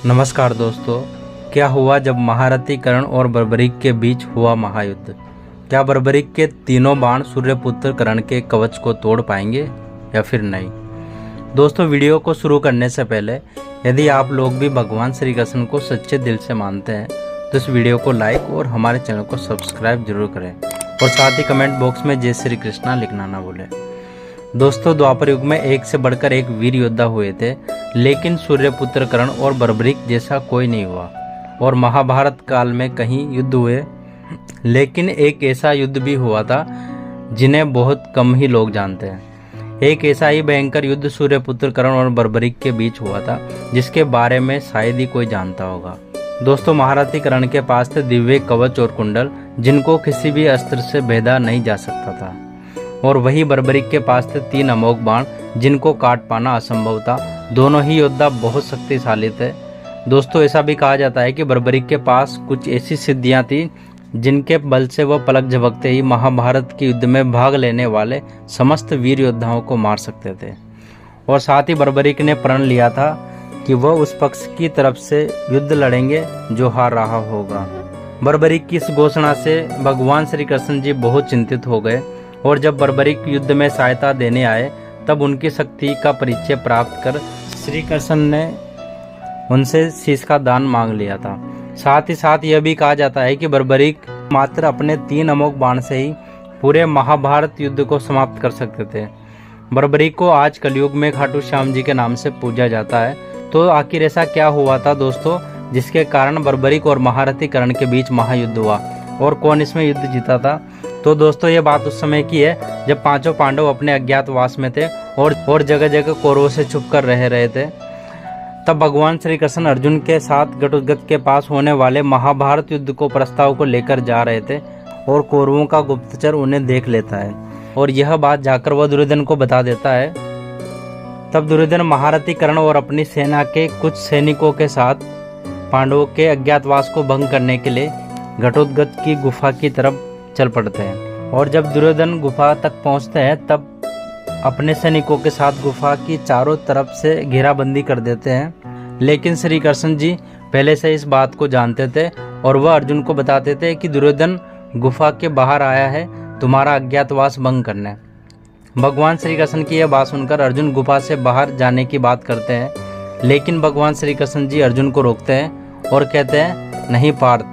नमस्कार दोस्तों, क्या हुआ जब महारथी कर्ण और बर्बरीक के बीच हुआ महायुद्ध। क्या बर्बरीक के तीनों बाण सूर्यपुत्र कर्ण के कवच को तोड़ पाएंगे या फिर नहीं। दोस्तों, वीडियो को शुरू करने से पहले यदि आप लोग भी भगवान श्री कृष्ण को सच्चे दिल से मानते हैं तो इस वीडियो को लाइक और हमारे चैनल को सब्सक्राइब जरूर करें और साथ ही कमेंट बॉक्स में जय श्री कृष्णा लिखना ना भूलें। दोस्तों, द्वापर युग में एक से बढ़कर एक वीर योद्धा हुए थे, लेकिन सूर्यपुत्र कर्ण और बर्बरीक जैसा कोई नहीं हुआ। और महाभारत काल में कहीं युद्ध हुए, लेकिन एक ऐसा युद्ध भी हुआ था जिन्हें बहुत कम ही लोग जानते हैं। एक ऐसा ही भयंकर युद्ध सूर्यपुत्र कर्ण और बर्बरीक के बीच हुआ था, जिसके बारे में शायद ही कोई जानता होगा। दोस्तों, महारथी कर्ण के पास थे दिव्य कवच और कुंडल, जिनको किसी भी अस्त्र से भेदा नहीं जा सकता था। और वही बर्बरीक के पास थे 3 अमोघ बाण, जिनको काट पाना असंभव था। दोनों ही योद्धा बहुत शक्तिशाली थे। दोस्तों, ऐसा भी कहा जाता है कि बर्बरीक के पास कुछ ऐसी सिद्धियां थी जिनके बल से वह पलक झपकते ही महाभारत के युद्ध में भाग लेने वाले समस्त वीर योद्धाओं को मार सकते थे। और साथ ही बर्बरीक ने प्रण लिया था कि वह उस पक्ष की तरफ से युद्ध लड़ेंगे जो हार रहा होगा। बर्बरीक की इस घोषणा से भगवान श्री कृष्ण जी बहुत चिंतित हो गए, और जब बर्बरीक युद्ध में सहायता देने आए तब उनकी शक्ति का परिचय प्राप्त कर श्री कृष्ण ने उनसे शीश का दान मांग लिया था। साथ ही साथ यह भी कहा जाता है कि बर्बरीक मात्र अपने 3 अमोघ बाण से ही पूरे महाभारत युद्ध को समाप्त कर सकते थे। बर्बरीक को आज कलयुग में खाटू श्याम जी के नाम से पूजा जाता है। तो आखिर ऐसा क्या हुआ था दोस्तों, जिसके कारण बर्बरीक और महारथी कर्ण के बीच महायुद्ध हुआ, और कौन इसमें युद्ध जीता था। तो दोस्तों, ये बात उस समय की है जब 5 पांडव अपने अज्ञातवास में थे और जगह जगह कौरवों से छुप कर रहे थे। तब भगवान श्री कृष्ण अर्जुन के साथ घटोत्कच के पास होने वाले महाभारत युद्ध को प्रस्ताव को लेकर जा रहे थे, और कौरवों का गुप्तचर उन्हें देख लेता है और यह बात जाकर वह दुर्योधन को बता देता है। तब दुर्योधन महारथी कर्ण और अपनी सेना के कुछ सैनिकों के साथ पांडवों के अज्ञातवास को भंग करने के लिए घटोत्कच की गुफा की तरफ चल पड़ते हैं। और जब दुर्योधन गुफा तक पहुंचते हैं तब अपने सैनिकों के साथ गुफा की चारों तरफ से घेराबंदी कर देते हैं। लेकिन श्री कृष्ण जी पहले से इस बात को जानते थे और वह अर्जुन को बताते थे कि दुर्योधन गुफा के बाहर आया है तुम्हारा अज्ञातवास भंग करने। भगवान श्री कृष्ण की यह बात सुनकर अर्जुन गुफा से बाहर जाने की बात करते हैं, लेकिन भगवान श्री कृष्ण जी अर्जुन को रोकते हैं और कहते हैं, नहीं पार्थ,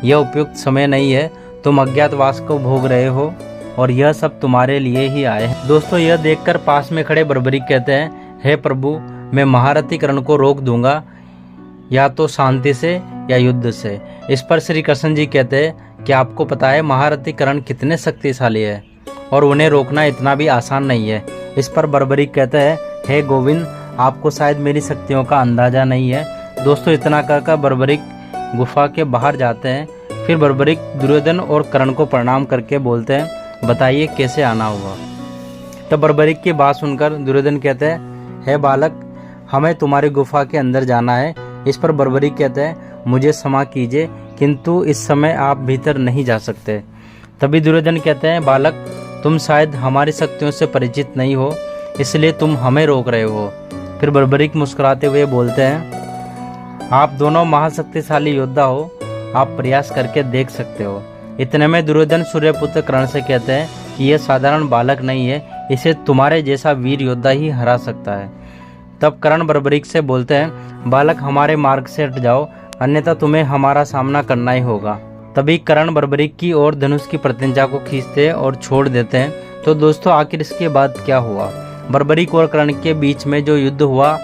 यह उपयुक्त समय नहीं है। तुम अज्ञातवास को भोग रहे हो और यह सब तुम्हारे लिए ही आए हैं। दोस्तों, यह देखकर पास में खड़े बर्बरीक कहते हैं, हे प्रभु, मैं महारथी कर्ण को रोक दूंगा, या तो शांति से या युद्ध से। इस पर श्री कृष्ण जी कहते हैं कि आपको पता है महारथी कर्ण कितने शक्तिशाली है और उन्हें रोकना इतना भी आसान नहीं है। इस पर बर्बरीक कहते हैं, हे गोविंद, आपको शायद मेरी शक्तियों का अंदाजा नहीं है। दोस्तों, इतना कहकर बर्बरीक गुफा के बाहर जाते हैं। फिर बर्बरीक दुर्योधन और कर्ण को प्रणाम करके बोलते हैं, बताइए कैसे आना हुआ। तब बर्बरीक की बात सुनकर दुर्योधन कहते हैं, हे बालक, हमें तुम्हारी गुफा के अंदर जाना है। इस पर बर्बरीक कहते हैं, मुझे क्षमा कीजिए, किंतु इस समय आप भीतर नहीं जा सकते। तभी दुर्योधन कहते हैं, बालक, तुम शायद हमारी शक्तियों से परिचित नहीं हो, इसलिए तुम हमें रोक रहे हो। फिर बर्बरीक मुस्कुराते हुए बोलते हैं, आप दोनों महाशक्तिशाली योद्धा हो, आप प्रयास करके देख सकते हो। इतने में दुर्योधन सूर्यपुत्र कर्ण से कहते हैं कि यह साधारण बालक नहीं है, इसे तुम्हारे जैसा वीर योद्धा ही हरा सकता है। तब कर्ण बर्बरीक से बोलते हैं, बालक, हमारे मार्ग से हट जाओ, अन्यथा तुम्हें हमारा सामना करना ही होगा। तभी कर्ण बर्बरीक की ओर धनुष की प्रतिज्ञा को खींचते और छोड़ देते हैं। तो दोस्तों, आखिर इसके बाद क्या हुआ। बर्बरीक और कर्ण के बीच में जो युद्ध हुआ,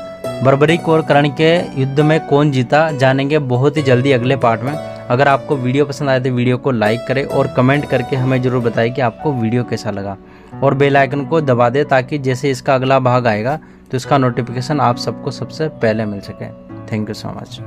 बर्बरीक और कर्ण के युद्ध में कौन जीता, जानेंगे बहुत ही जल्दी अगले पार्ट में। अगर आपको वीडियो पसंद आए तो वीडियो को लाइक करें और कमेंट करके हमें जरूर बताएं कि आपको वीडियो कैसा लगा, और बेल आइकन को दबा दें ताकि जैसे इसका अगला भाग आएगा तो इसका नोटिफिकेशन आप सबको सबसे पहले मिल सके। Thank you so much.